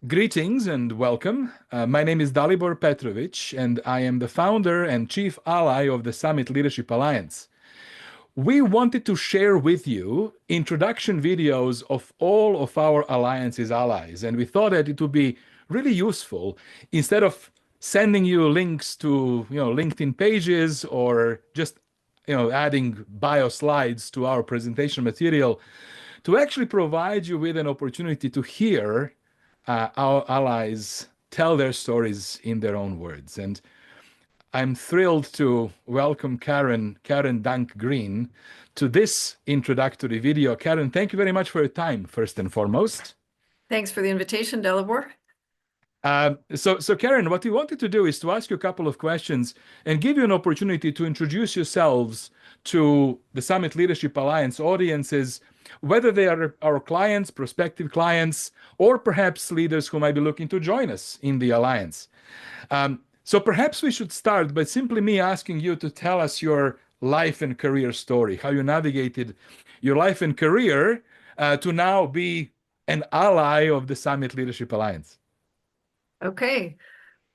Greetings and welcome. My name is Dalibor Petrovic, and I am the founder and chief ally of the Summit Leadership Alliance. We wanted to share with you introduction videos of all of our alliance's allies, and we thought that it would be really useful instead of sending you links to, LinkedIn pages or just, adding bio slides to our presentation material to actually provide you with an opportunity to hear our allies tell their stories in their own words. And I'm thrilled to welcome Karen Dunk Green, to this introductory video. Karen, thank you very much for your time, first and foremost. Thanks for the invitation, Delabor. So Karen, what we wanted to do is to ask you a couple of questions and give you an opportunity to introduce yourselves to the Summit Leadership Alliance audiences, whether they are our clients, prospective clients, or perhaps leaders who might be looking to join us in the Alliance. So perhaps we should start by simply me asking you to tell us your life and career story, how you navigated your life and career to now be an ally of the Summit Leadership Alliance. Okay.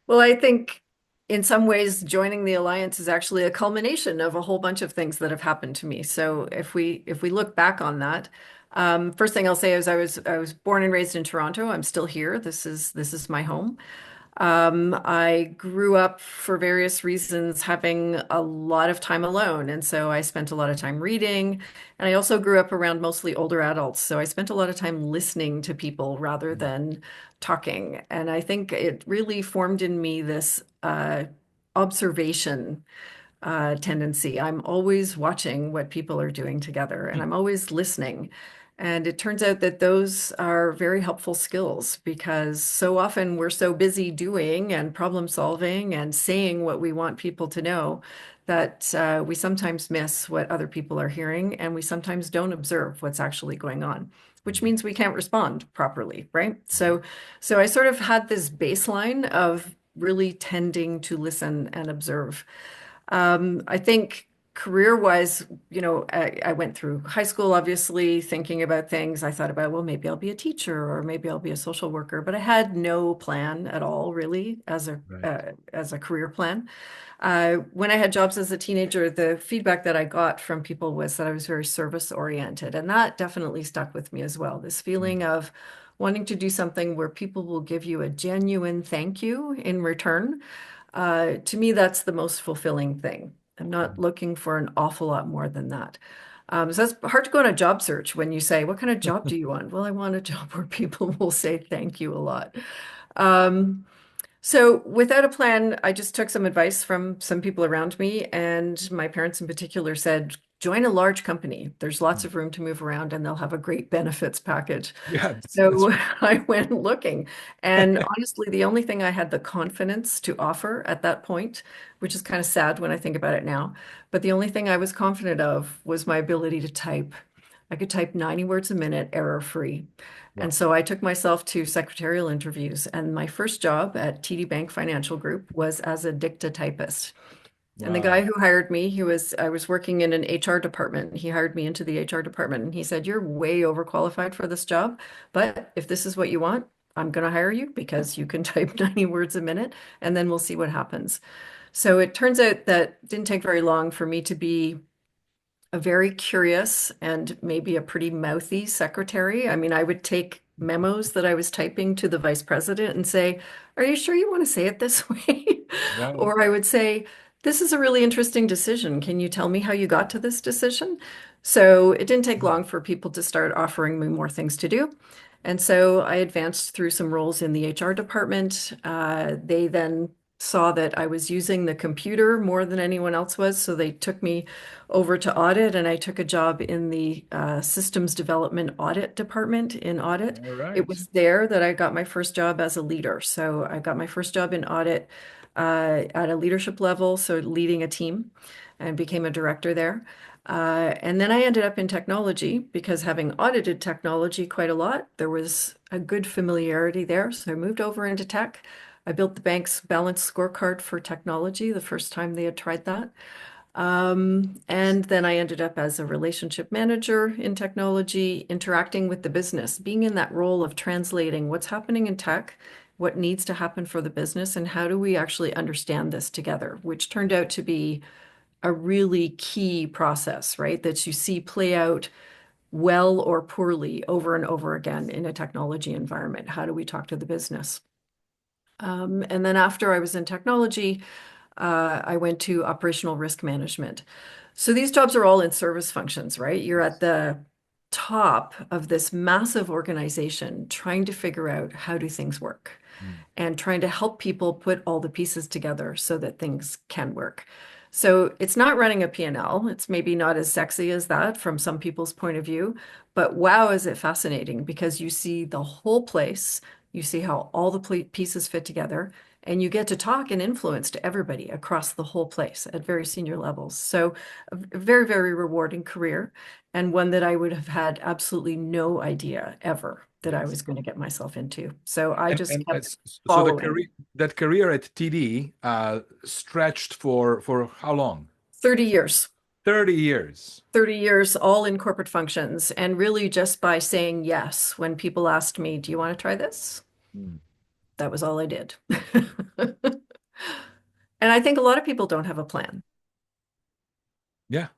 Well, I think in some ways joining the Alliance is actually a culmination of a whole bunch of things that have happened to me. So if we look back on that, first thing I'll say is I was born and raised in Toronto. I'm still here. This is my home. I grew up for various reasons having a lot of time alone. And so I spent a lot of time reading. And I also grew up around mostly older adults. So I spent a lot of time listening to people rather than talking. And I think it really formed in me this observation tendency. I'm always watching what people are doing together and I'm always listening. And it turns out that those are very helpful skills because so often we're so busy doing and problem solving and saying what we want people to know that we sometimes miss what other people are hearing and we sometimes don't observe what's actually going on, which means we can't respond properly, right? So I sort of had this baseline of really tending to listen and observe. I think career-wise, I went through high school, obviously, thinking about things. I thought about, well, maybe I'll be a teacher or maybe I'll be a social worker, but I had no plan at all, really, Right. as a career plan. When I had jobs as a teenager, the feedback that I got from people was that I was very service-oriented, and that definitely stuck with me as well. This feeling of wanting to do something where people will give you a genuine thank you in return. To me, that's the most fulfilling thing. I'm not looking for an awful lot more than that. So it's hard to go on a job search when you say, what kind of job do you want? Well, I want a job where people will say thank you a lot. Um, so without a plan, I just took some advice from some people around me, and my parents in particular said, join a large company. There's lots of room to move around and they'll have a great benefits package. Yeah, that's So I went looking. And honestly, the only thing I had the confidence to offer at that point, which is kind of sad when I think about it now, but the only thing I was confident of was my ability to type. I could type 90 words a minute, error-free. wow. And so I took myself to secretarial interviews. And my first job at TD Bank Financial Group was as a dictatypist. And the guy Wow. who hired me, I was working in an HR department. He hired me into the HR department and he said, you're way overqualified for this job. But if this is what you want, I'm going to hire you because you can type 90 words a minute and then we'll see what happens. So it turns out that it didn't take very long for me to be a very curious and maybe a pretty mouthy secretary. I mean, I would take memos that I was typing to the vice president and say, are you sure you want to say it this way? Right. Or I would say, this is a really interesting decision. Can you tell me how you got to this decision? So it didn't take long for people to start offering me more things to do. And so I advanced through some roles in the HR department. They then saw that I was using the computer more than anyone else was. So they took me over to audit and I took a job in the systems development audit department in audit. All It right. was there that I got my first job as a leader. So I got my first job in audit at a leadership level, so leading a team and became a director there. And then I ended up in technology because having audited technology quite a lot, there was a good familiarity there. So I moved over into tech. I built the bank's balanced scorecard for technology the first time they had tried that. And then I ended up as a relationship manager in technology, interacting with the business, being in that role of translating what's happening in tech, what needs to happen for the business, and how do we actually understand this together, which turned out to be a really key process, right? That you see play out well or poorly over and over again in a technology environment. How do we talk to the business? And then after I was in technology, I went to operational risk management. So these jobs are all in service functions, right? You're at Yes. the top of this massive organization trying to figure out how do things work Mm. and trying to help people put all the pieces together so that things can work. So it's not running a P&L. It's maybe not as sexy as that from some people's point of view, but wow, is it fascinating because you see the whole place, you see how all the pieces fit together, and you get to talk and influence to everybody across the whole place at very senior levels. So a very, very rewarding career and one that I would have had absolutely no idea ever that I Yes. was going to get myself into. So I just And kept so the following. career that career at TD stretched for how long? 30 years, 30 years. 30 years all in corporate functions. And really just by saying yes when people asked me, do you want to try this? Mm. That was all I did. And I think a lot of people don't have a plan. Yeah.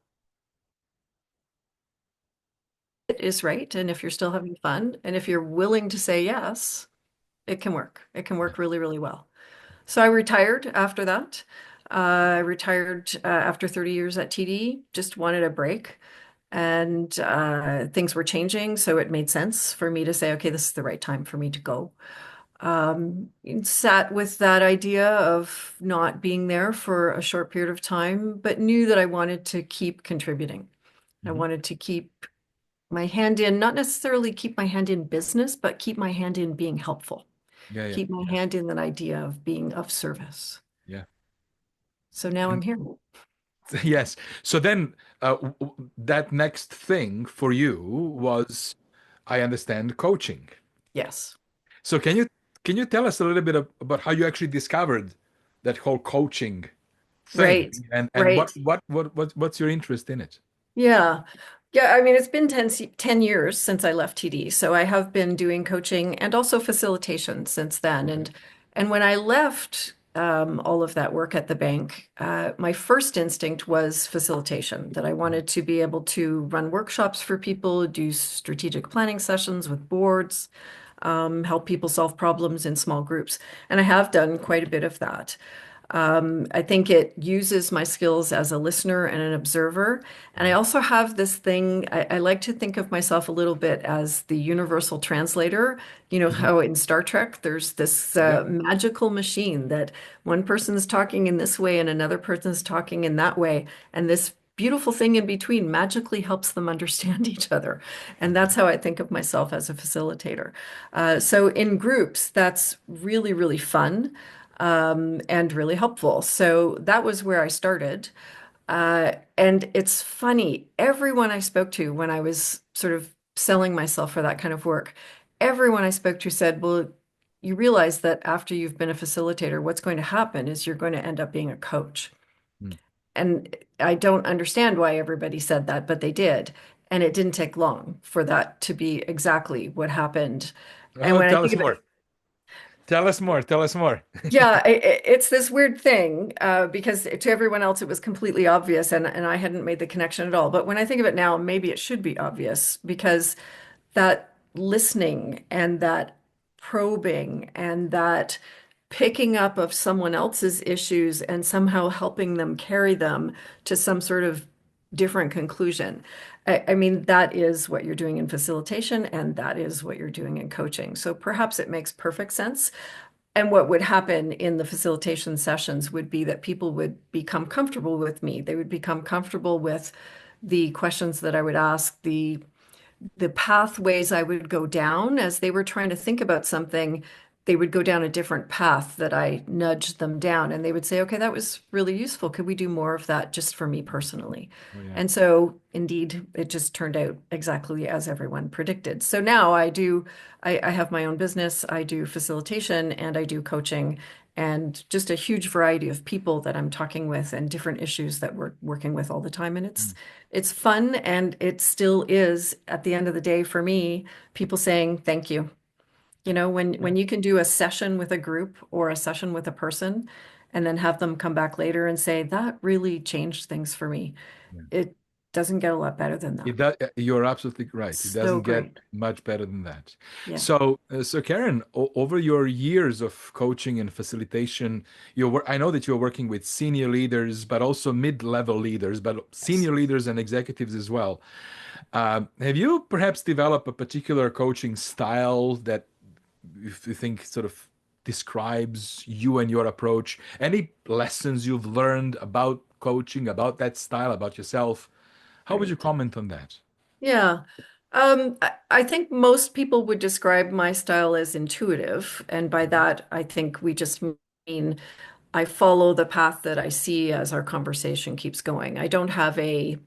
It is right. And if you're still having fun and if you're willing to say yes, it can work. It can Yeah. work really, really well. So I retired after that. I retired after 30 years at TD, just wanted a break. And things were changing, so it made sense for me to say, okay, this is the right time for me to go. And sat with that idea of not being there for a short period of time, but knew that I wanted to keep contributing. I Mhm. wanted to keep my hand in, not necessarily keep my hand in business, but keep my hand in being helpful, Yeah, yeah, keep my yeah, hand in that idea of being of service. yeah. So now I'm And here. yes. So then that next thing for you was, I understand, coaching. Yes. So can you tell us a little bit about how you actually discovered that whole coaching Right. thing and Right. what's your interest in it? Yeah. Yeah, I mean, it's been 10 years since I left TD. So I have been doing coaching and also facilitation since then. Okay. And when I left all of that work at the bank, my first instinct was facilitation, that I Mm. wanted to be able to run workshops for people, do strategic planning sessions with boards, help people solve problems in small groups. And I have done quite a bit of that. I think it uses my skills as a listener and an observer. And I Mhm. also have this thing, I like to think of myself a little bit as the universal translator. You know Mhm. how in Star Trek, there's this Yeah. magical machine that one person's talking in this way and another person's talking in that way. And this beautiful thing in between magically helps them understand each other. And Mhm. that's how I think of myself as a facilitator. So in groups, that's really, really fun and really helpful. So that was where I started. And it's funny, everyone I spoke to when I was sort of selling myself for that kind of work, everyone I spoke to said, well, you realize that after you've been a facilitator, what's going to happen is you're going to end up being a coach. Mm. And I don't understand why everybody said that, but they did. And it didn't take long for that to be exactly what happened. And Oh, when I tell think us of it, more. Tell us more. Tell us more. yeah, it's this weird thing because to everyone else it was completely obvious and I hadn't made the connection at all. But when I think of it now, maybe it should be obvious because that listening and that probing and that picking up of someone else's issues and somehow helping them carry them to some sort of different conclusion. I mean, that is what you're doing in facilitation and that is what you're doing in coaching. So perhaps it makes perfect sense. And what would happen in the facilitation sessions would be that people would become comfortable with me. They would become comfortable with the questions that I would ask, the pathways I would go down as they were trying to think about something. they would go down a different path that I nudged them down, and they would say, okay, that was really useful. Could we do more of that just for me personally? Oh yeah. And so indeed, it just turned out exactly as everyone predicted. So now I have my own business, I do facilitation and I do coaching and just a huge variety of people that I'm talking with and different issues that we're working with all the time. And Mm. it's fun and it still is at the end of the day for me, people saying thank you. Yeah. When you can do a session with a group or a session with a person and then have them come back later and say, that really changed things for me. Yeah. It doesn't get a lot better than that. It does, you're absolutely right. It So doesn't get great. much better than that. Yeah. So Karen, over your years of coaching and facilitation, I know that you're working with senior leaders, but also mid-level leaders, but Yes. senior leaders and executives as well. Have you perhaps developed a particular coaching style that you think sort of describes you and your approach? Any lessons you've learned about coaching, about that style, about yourself? How would you Right. comment on that? Yeah. I think most people would describe my style as intuitive. And by that, I think we just mean I follow the path that I see as our conversation keeps going. I don't have a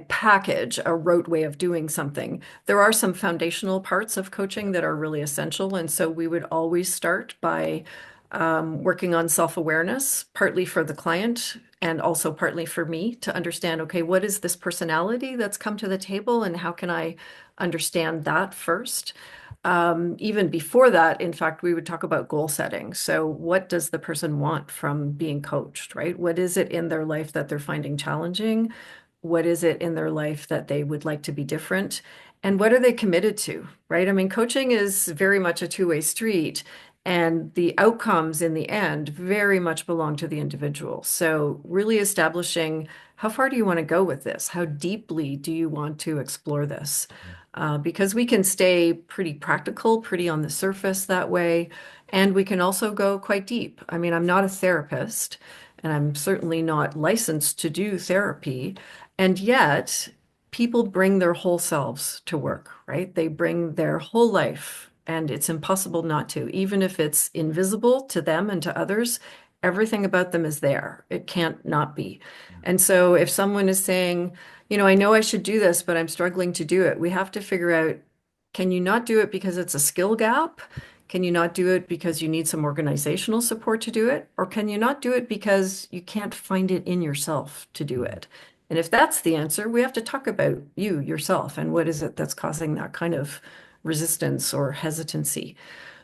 package, a rote way of doing something. There are some foundational parts of coaching that are really essential. And so we would always start by working on self-awareness, partly for the client and also partly for me to understand, okay, what is this personality that's come to the table and how can I understand that first? Even before that, in fact, we would talk about goal setting. So, what does the person want from being coached, right? What is it in their life that they're finding challenging? What is it in their life that they would like to be different? And what are they committed to, right? I mean, coaching is very much a two-way street, and the outcomes in the end very much belong to the individual. So, really establishing how far do you want to go with this? How deeply do you want to explore this? Because we can stay pretty practical, pretty on the surface that way, and we can also go quite deep. I mean, I'm not a therapist, and I'm certainly not licensed to do therapy. And yet, people bring their whole selves to work, right? They bring their whole life, and it's impossible not to. Even if it's invisible to them and to others, everything about them is there. It can't not be. And so, if someone is saying, I know I should do this, but I'm struggling to do it, we have to figure out, can you not do it because it's a skill gap? Can you not do it because you need some organizational support to do it? Or can you not do it because you can't find it in yourself to do Mhm. it? And if that's the answer, we have to talk about you, yourself, and what is it that's causing that kind of resistance or hesitancy.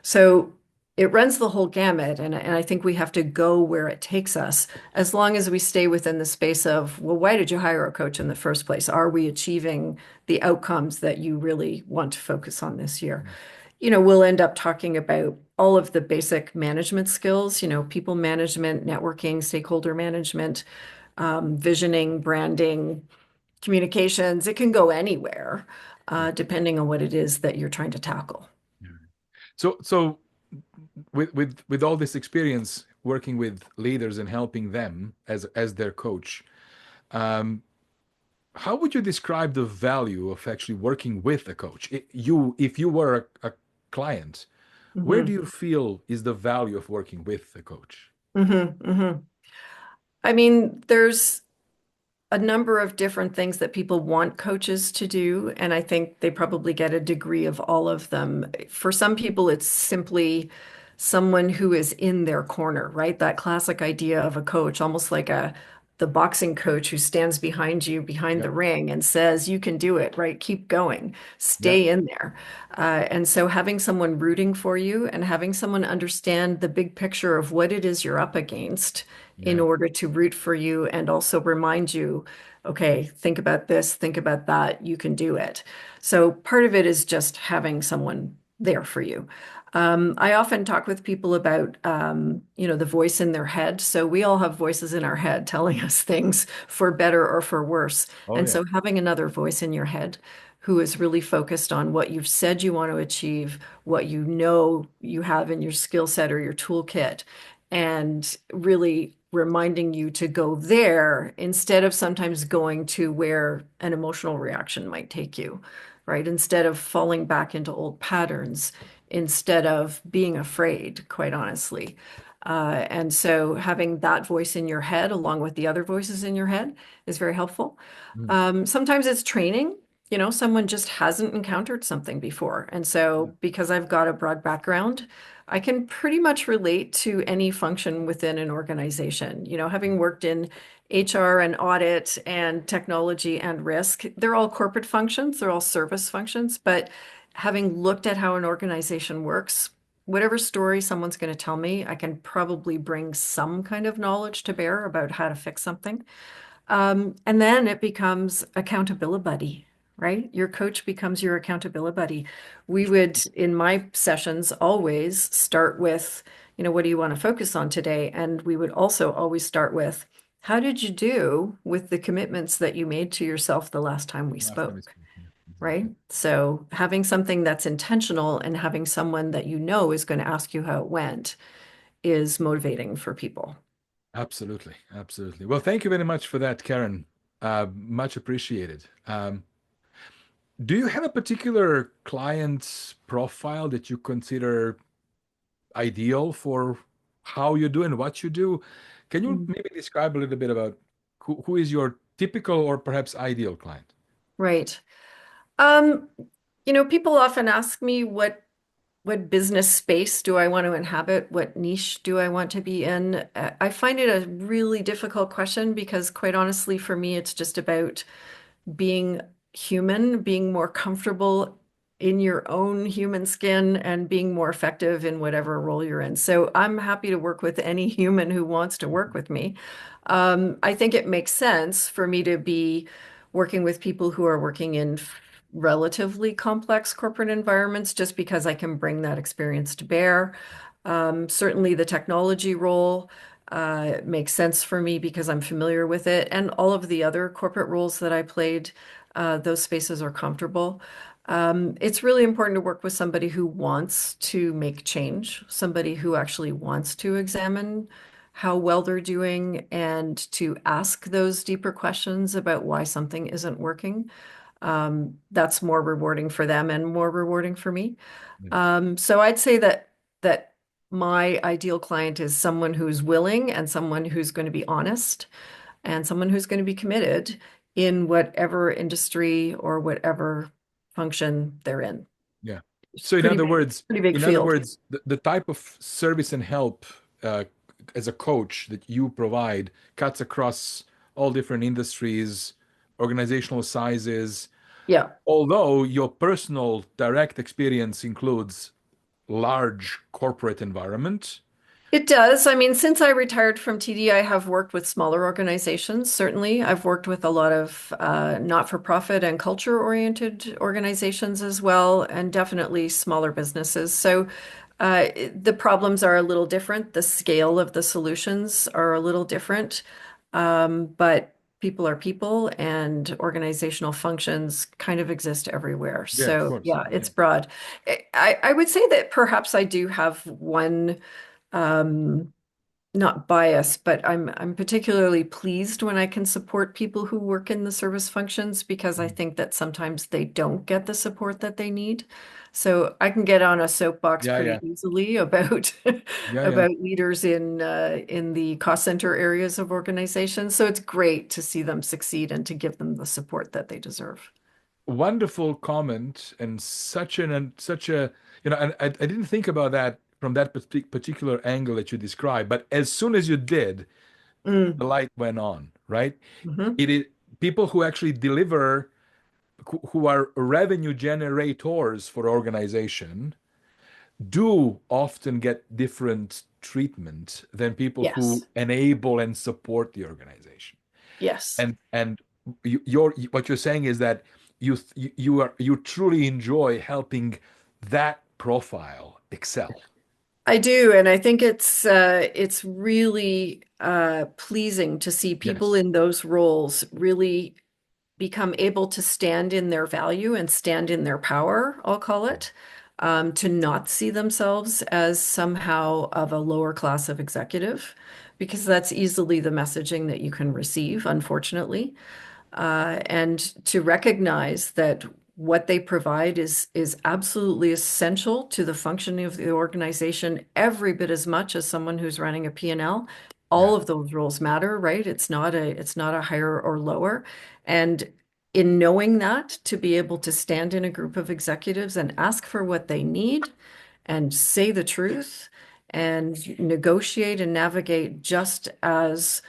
So it runs the whole gamut, and I think we have to go where it takes us, as long as we stay within the space of, well, why did you hire a coach in the first place? Are we achieving the outcomes that you really want to focus on this year? We'll end up talking about all of the basic management skills, people management, networking, stakeholder management, visioning, branding, communications. It can go anywhere, Yeah. depending on what it is that you're trying to tackle. Yeah. So with all this experience working with leaders and helping them as their coach, um, how would you describe the value of actually working with a coach? If you were a client, where do Hmm. you feel is the value of working with a coach? Hmm. I mean, there's a number of different things that people want coaches to do, and I think they probably get a degree of all of them. For some people, it's simply someone who is in their corner, right? That classic idea of a coach, almost like the boxing coach who stands behind you behind the Yep. ring and says, "You can do it, right? Keep going, Yep. stay in there." And so having someone rooting for you and having someone understand the big picture of what it is you're up against in Yeah. order to root for you and also remind you, okay, think about this, think about that, you can do it. So part of it is just having someone there for you. I often talk with people about, the voice in their head. So we all have voices in our head telling us things for better or for worse. Oh And yeah. so having another voice in your head who is really focused on what you've said you want to achieve, what you know you have in your skill set or your toolkit, and really reminding you to go there instead of sometimes going to where an emotional reaction might take you, right? Instead of falling back into old patterns, instead of being afraid, quite honestly. And so having that voice in your head along with the other voices in your head is very helpful. Mm. Sometimes it's training. Someone just hasn't encountered something before. And Yeah. so because I've got a broad background, I can pretty much relate to any function within an organization. Having worked in HR and audit and technology and risk, they're all corporate functions, they're all service functions, but having looked at how an organization works, whatever story someone's going to tell me, I can probably bring some kind of knowledge to bear about how to fix something. And then it becomes accountability buddy, right? Your coach becomes your accountability buddy. We would, in my sessions, always start with, what do you want to focus on today? And we would also always start with, how did you do with the commitments that you made to yourself the last time we Last time we spoke? spoke. Yeah, Right? exactly. So having something that's intentional and having someone that is going to ask you how it went is motivating for people. Absolutely. Absolutely. Well, thank you very much for that, Karen. Much appreciated. Do you have a particular client profile that you consider ideal for how you do and what you do? Can you Mm. maybe describe a little bit about who is your typical or perhaps ideal client? Right. Um, People often ask me what business space do I want to inhabit? What niche do I want to be in? I find it a really difficult question because quite honestly, for me, it's just about being human, being more comfortable in your own human skin and being more effective in whatever role you're in. So I'm happy to work with any human who wants to work with me. I think it makes sense for me to be working with people who are working in relatively complex corporate environments just because I can bring that experience to bear. Certainly, the technology role makes sense for me because I'm familiar with it, and all of the other corporate roles that I played, those spaces are comfortable. It's really important to work with somebody who wants to make change, somebody who actually wants to examine how well they're doing and to ask those deeper questions about why something isn't working. That's more rewarding for them and more rewarding for me. Yeah. So I'd say that my ideal client is someone who's willing and someone who's going to be honest and someone who's going to be committed in whatever industry or whatever function they're in. Yeah. It's So pretty big in other field. words, the type of service and help uh, as a coach that you provide cuts across all different industries, organizational sizes, Yeah. although your personal direct experience includes large corporate environment. It does. I mean, since I retired from TD, I have worked with smaller organizations, certainly. I've worked with a lot of not-for-profit and culture-oriented organizations as well, and definitely smaller businesses. So the problems are a little different. The scale of the solutions are a little different. But people are people, and organizational functions kind of exist everywhere. Yeah, of So course. yeah, Yeah. it's broad. I would say that perhaps I do have one um, not biased, but I'm particularly pleased when I can support people who work in the service functions because I Mm. think that sometimes they don't get the support that they need. So I can get on a soapbox Yeah, pretty yeah. easily about Yeah, yeah. about leaders in the cost center areas of organizations. So it's great to see them succeed and to give them the support that they deserve. Wonderful comment and such a and I didn't think about that from that particular angle that you described, but as soon as you did, the Mm, light went on, right? mhm. It is people who actually deliver, who are revenue generators for organization, do often get different treatment than people who Yes. enable and support the organization. Yes. And you're what you're saying is that you truly enjoy helping that profile excel. I do, and I think it's really pleasing to see people Yes. in those roles really become able to stand in their value and stand in their power, I'll call it, to not see themselves as somehow of a lower class of executive, because that's easily the messaging that you can receive, unfortunately, and to recognize that what they provide is absolutely essential to the functioning of the organization every bit as much as someone who's running a P&L. Yeah, All of those roles matter, right? It's not a higher or lower. And in knowing that, to be able to stand in a group of executives and ask for what they need and say the truth and negotiate and navigate just as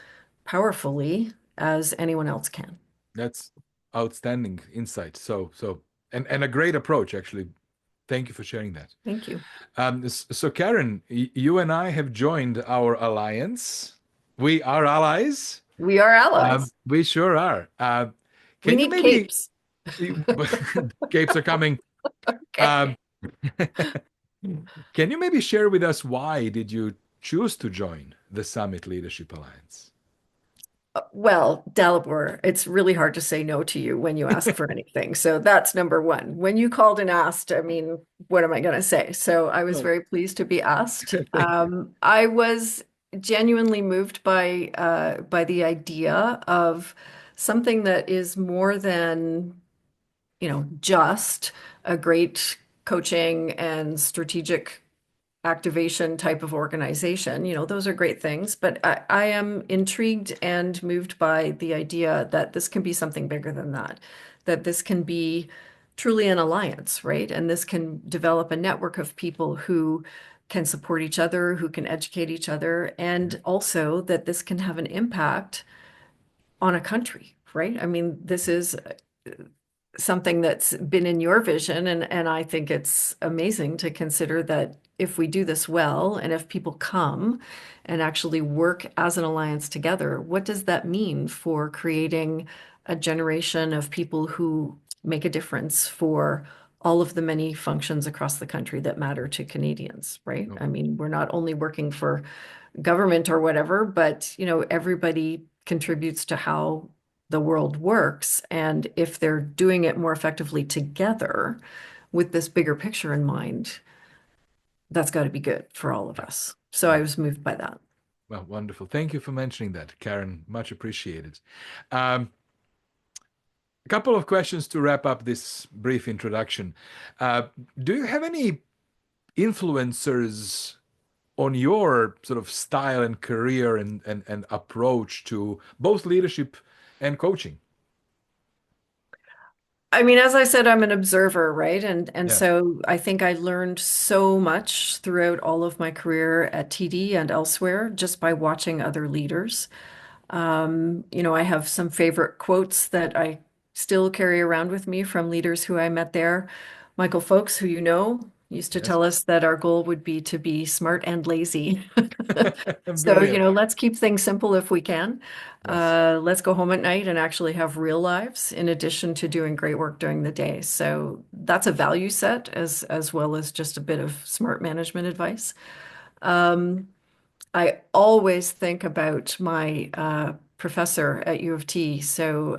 powerfully as anyone else can. that's outstanding insight. And a great approach, actually. Thank you for sharing that. Thank you. So Karen, you and I have joined our alliance. We are allies. We are allies. We sure are. We Can you need maybe, capes. capes are coming. Okay. Um, can you maybe share with us why did you choose to join the Summit Leadership Alliance? Well, Dalibor, it's really hard to say no to you when you ask for anything. So that's number one. When you called and asked, I mean, what am I going to say? So I was Oh, very pleased to be asked. thank you. I was genuinely moved by the idea of something that is more than, just a great coaching and strategic activation type of organization. Those are great things, but I am intrigued and moved by the idea that this can be something bigger than that, that this can be truly an alliance, right? And this can develop a network of people who can support each other, who can educate each other, and also that this can have an impact on a country, right? I mean, this is something that's been in your vision, and I think it's amazing to consider that if we do this well and if people come and actually work as an alliance together, what does that mean for creating a generation of people who make a difference for all of the many functions across the country that matter to Canadians, right? Oh, I mean, we're not only working for government or whatever, but everybody contributes to how the world works. And if they're doing it more effectively together with this bigger picture in mind, that's got to be good for all of yeah, us. So I yeah. was moved by that. Well, wonderful. Thank you for mentioning that, Karen. Much appreciated. Um, a couple of questions to wrap up this brief introduction. Uh, do you have any influencers on your sort of style and career and approach to both leadership and coaching? I mean, as I said, I'm an observer, right? And Yeah. so I think I learned so much throughout all of my career at TD and elsewhere just by watching other leaders. I have some favorite quotes that I still carry around with me from leaders who I met there. Michael Folks, who used to Yes. tell us that our goal would be to be smart and lazy. So, Brilliant. let's keep things simple if we can. Yes. Let's go home at night and actually have real lives in addition to doing great work during the day. So that's a value set as well as just a bit of smart management advice. Um, I always think about my professor at U of T. So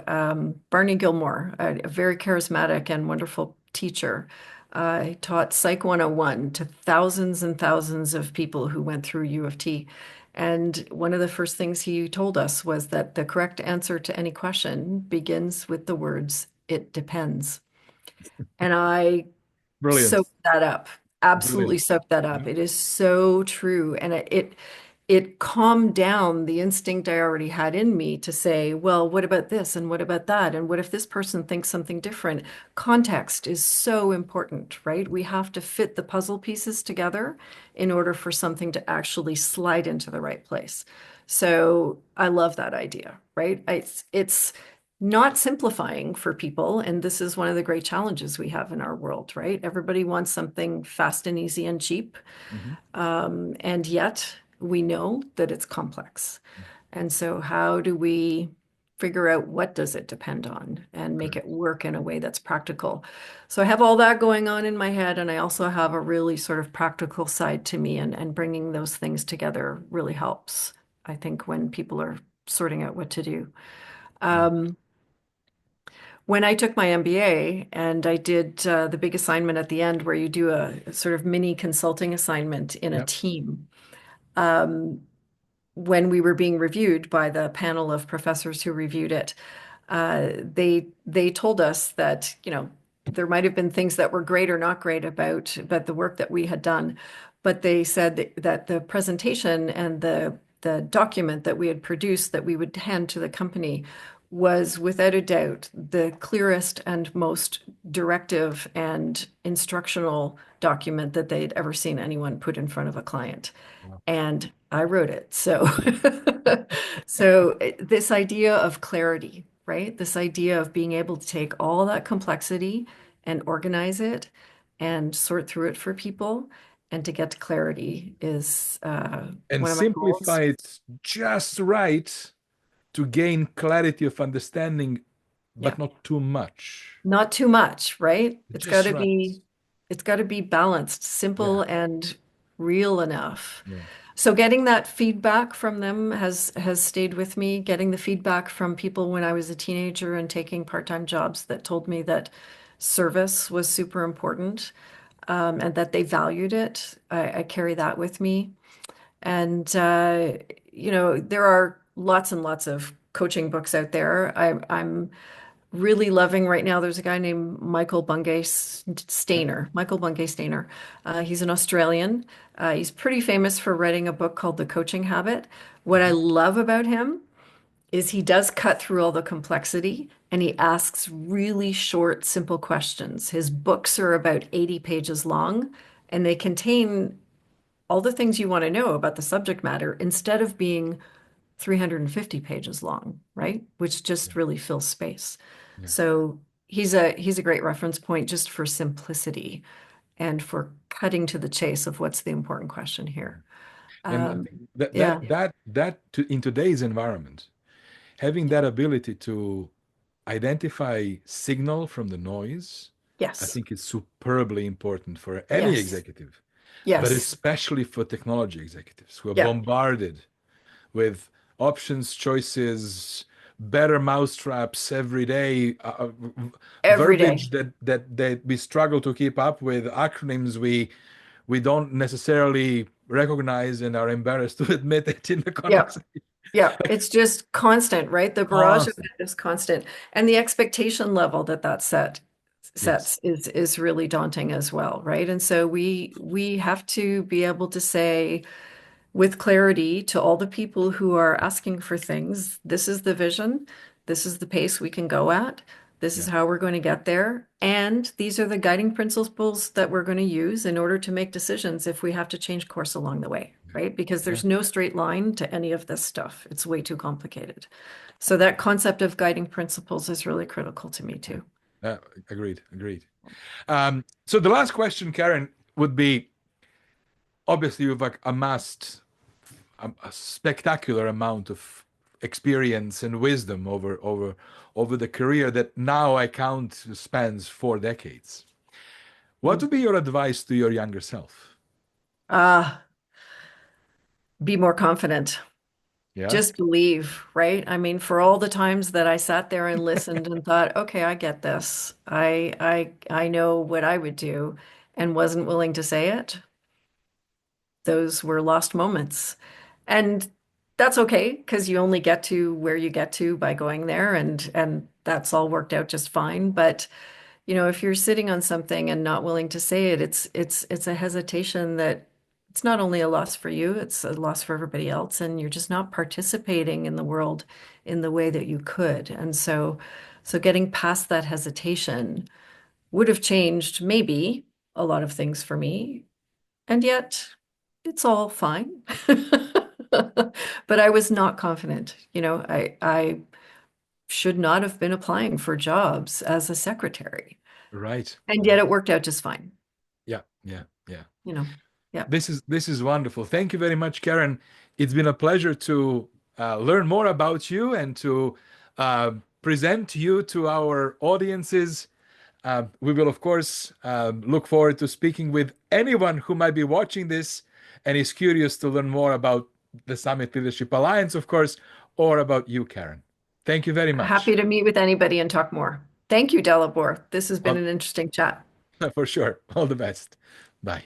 Barney Gilmore, a very charismatic and wonderful teacher. I taught Psych 101 to thousands and thousands of people who went through U of T. And one of the first things he told us was that the correct answer to any question begins with the words, "It depends." And I Brilliant. soak that up. Absolutely Brilliant. soak that up. Yeah. It is so true. And it calmed down the instinct I already had in me to say, well, what about this? And what about that? And what if this person thinks something different? Context is so important, right? We have to fit the puzzle pieces together in order for something to actually slide into the right place. So I love that idea, right? It's not simplifying for people. And this is one of the great challenges we have in our world, right? Everybody wants something fast and easy and cheap. Mhm. And yet we know that it's complex. And so how do we figure out what does it depend on and make it Correct. work in a way that's practical? So I have all that going on in my head, and I also have a really sort of practical side to me, and bringing those things together really helps, I think, when people are sorting out what to do. Yeah. Um, when I took my MBA and I did the big assignment at the end where you do a sort of mini consulting assignment in a Yeah. team, um, when we were being reviewed by the panel of professors who reviewed it, they told us that, there might have been things that were great or not great about the work that we had done, but they said that the presentation and the document that we had produced that we would hand to the company was without a doubt the clearest and most directive and instructional document that they'd ever seen anyone put in front of a client. Wow. And I wrote it. So, so this idea of clarity, right? This idea of being able to take all that complexity and organize it and sort through it for people and to get to clarity is And one of my simplify goals. it just right to gain clarity of understanding, Yeah. but not too much. Not too much, right? Just right. It's got to be balanced, Yeah. simple and real enough. Yeah. So getting that feedback from them has stayed with me. Getting the feedback from people when I was a teenager and taking part-time jobs that told me that service was super important, and that they valued it. I carry that with me. And there are lots and lots of coaching books out there. I'm really loving right now. There's a guy named Michael Bungay Stainer. Michael Bungay Stainer. He's an Australian. He's pretty famous for writing a book called The Coaching Habit. What I Mhm. love about him is he does cut through all the complexity and he asks really short, simple questions. His books are about 80 pages long and they contain all the things you want to know about the subject matter instead of being 350 pages long, right? Which Yeah. just really fills space. Yeah. So he's a great reference point just for simplicity and for cutting to the chase of what's the important question here. And I Um, think that yeah. in today's environment, having that ability to identify signal from the noise, I Yes. think is superbly important for any Yes. executive, but Yes. especially for technology executives who are Yeah. bombarded with options, choices, better mousetraps every day, Every day. verbiage that we struggle to keep up with, acronyms we don't necessarily recognize and are embarrassed to admit it in the Yeah. conversation. Yeah. It's just constant, right? The barrage of Constant. it is constant. And the expectation level that Yes. sets is really daunting as well, right? And so we have to be able to say with clarity to all the people who are asking for things, this is the vision, this is the pace we can go at, this is Yeah. how we're going to get there, and these are the guiding principles that we're going to use in order to make decisions if we have to change course along the way, right? Because Yeah. there's no straight line to any of this stuff. It's way too complicated. So that concept of guiding principles is really critical to me Yeah. too. Agreed. Agreed. So the last question, Karen, would be obviously you've like amassed a spectacular amount of experience and wisdom over the career that now I count spans 4 decades. What Mm. would be your advice to your younger self? Ah, be more confident. Yeah. Just believe, right? I mean, for all the times that I sat there and listened and thought, okay, I get this. I know what I would do and wasn't willing to say it. Those were lost moments. And that's okay because you only get to where you get to by going there and that's all worked out just fine. But if you're sitting on something and not willing to say it, it's a hesitation that it's not only a loss for you, it's a loss for everybody else, and you're just not participating in the world in the way that you could. And so getting past that hesitation would have changed maybe a lot of things for me, and yet it's all fine. But I was not confident. I should not have been applying for jobs as a secretary. Right. And yet Right. it worked out just fine, Yeah. Yeah. Yeah. you know. Yeah. This is wonderful. Thank you very much, Karen. It's been a pleasure to learn more about you and to present you to our audiences. We will, of course, look forward to speaking with anyone who might be watching this and is curious to learn more about the Summit Leadership Alliance, of course, or about you, Karen. Thank you very Happy much. to meet with anybody and talk more. Thank you, Delabor. This has been Well, an interesting chat. for sure. All the best. Bye.